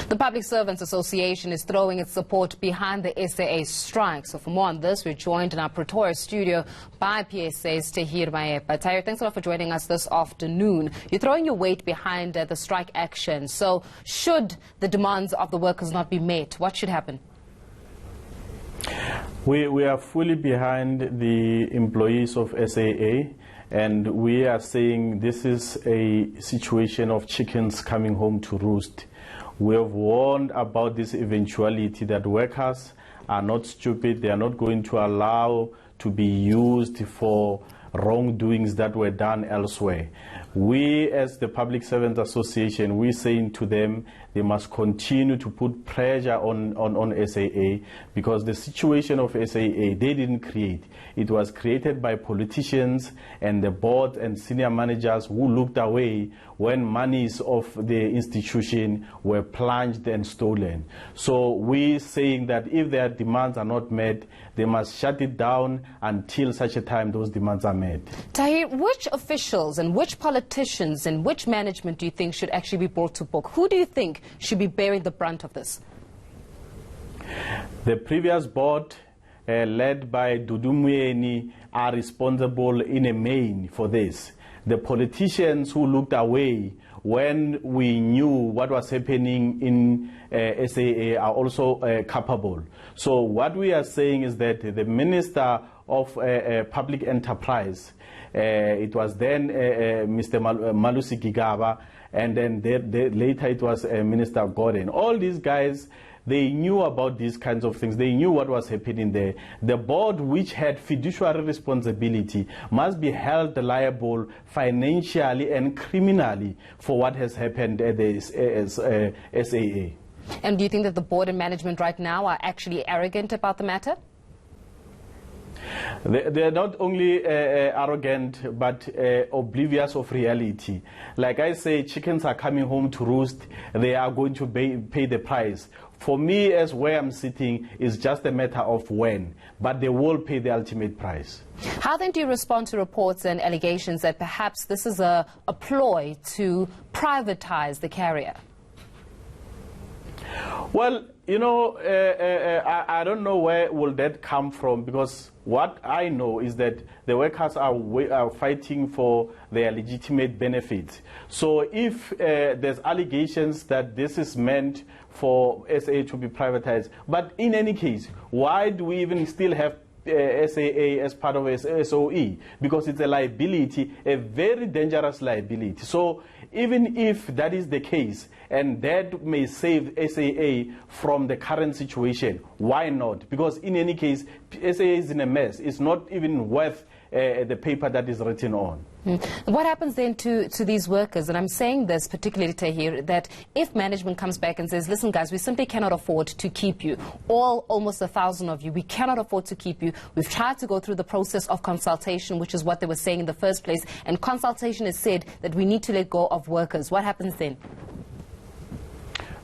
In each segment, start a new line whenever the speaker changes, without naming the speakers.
The Public Servants Association is throwing its support behind the SAA strike. So for more on this, we're joined in our Pretoria studio by PSA's Tahir Mayepa. Tahir, thanks a lot for joining us this afternoon. You're throwing your weight behind the strike action. So should the demands of the workers not be met, what should happen?
We are fully behind the employees of SAA, and we are saying this is a situation of chickens coming home to roost. We have warned about this eventuality that workers are not stupid. They are not going to allow to be used for wrongdoings that were done elsewhere. We, as the Public Servants Association, we're saying to them they must continue to put pressure on SAA, because the situation of SAA they didn't create. It was created by politicians and the board and senior managers who looked away when monies of the institution were plunged and stolen. So we're saying that if their demands are not met, they must shut it down until such a time those demands are met.
Tahir, which officials and which politicians and which management do you think should actually be brought to book? Who do you think should be bearing the brunt of this?
The previous board, led by Dudu Myeni, are responsible in a main for this. The politicians who looked away when we knew what was happening in SAA are also culpable. So what we are saying is that the Minister of Public Enterprise, it was then Mr. Malusi Gigaba, and then later it was Minister Gordon. All these guys, they knew about these kinds of things. They knew what was happening there. The board, which had fiduciary responsibility, must be held liable financially and criminally for what has happened at the SAA.
And do you think that the board and management right now are actually arrogant about the matter?
They're not only arrogant, but oblivious of reality. Like I say, chickens are coming home to roost. They are going to pay the price. For me, as where I'm sitting, is just a matter of when, but they will pay the ultimate price.
How then do you respond to reports and allegations that perhaps this is a ploy to privatize the carrier?
Well, you know, I don't know where will that come from, because what I know is that the workers are fighting for their legitimate benefits. So if there's allegations that this is meant for SAA to be privatized, but in any case, why do we even still have SAA as part of SOE? Because it's a liability, a very dangerous liability. So even if that is the case, and that may save SAA from the current situation, why not? Because in any case, SAA is in a mess. It's not even worth the paper that is written on.
What happens then to these workers? And I'm saying this particularly, Tahir, that if management comes back and says, listen guys, we simply cannot afford to keep you, almost 1,000 of you, we cannot afford to keep you. We've tried to go through the process of consultation, which is what they were saying in the first place, and consultation has said that we need to let go of workers. What happens then?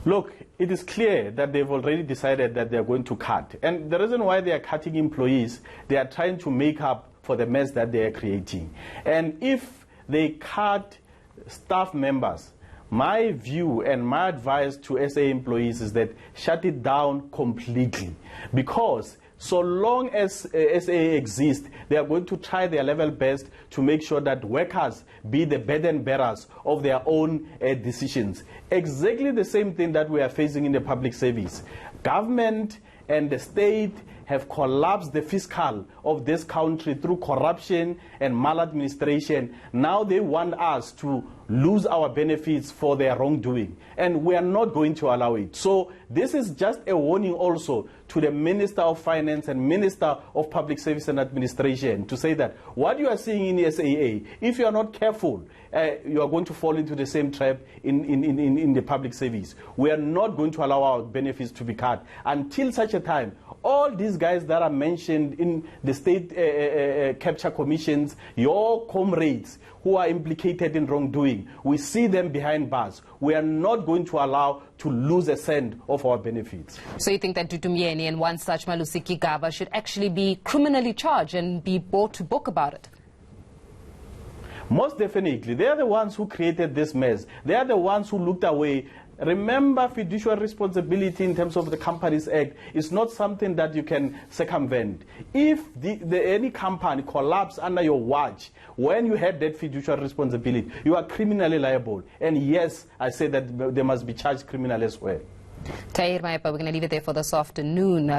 Look, it is clear that they've already decided that they're going to cut. And the reason why they are cutting employees, they are trying to make up for the mess that they are creating. And if they cut staff members, my view and my advice to SA employees is that shut it down completely. Because so long as SA exists, they are going to try their level best to make sure that workers be the burden bearers of their own decisions. Exactly the same thing that we are facing in the public service. Government and the state have collapsed the fiscal of this country through corruption and maladministration. Now they want us to lose our benefits for their wrongdoing, and we are not going to allow it. So this is just a warning also to the Minister of Finance and Minister of Public Service and Administration to say that what you are seeing in SAA, if you are not careful, you are going to fall into the same trap in the public service. We are not going to allow our benefits to be cut until such a time. All these guys that are mentioned in the state capture commissions, your comrades who are implicated in wrongdoing, we see them behind bars. We are not going to allow to lose a cent of our benefits.
So you think that Dudu Myeni and one such Malusi Gigaba should actually be criminally charged and be brought to book about it?
Most definitely. They are the ones who created this mess. They are the ones who looked away. remember, fiduciary responsibility in terms of the Companies Act is not something that you can circumvent. If any company collapses under your watch, when you had that fiduciary responsibility, you are criminally liable. And yes, I say that they must be charged criminally as well.
Tahir Maipa, we're going to leave it there for this afternoon.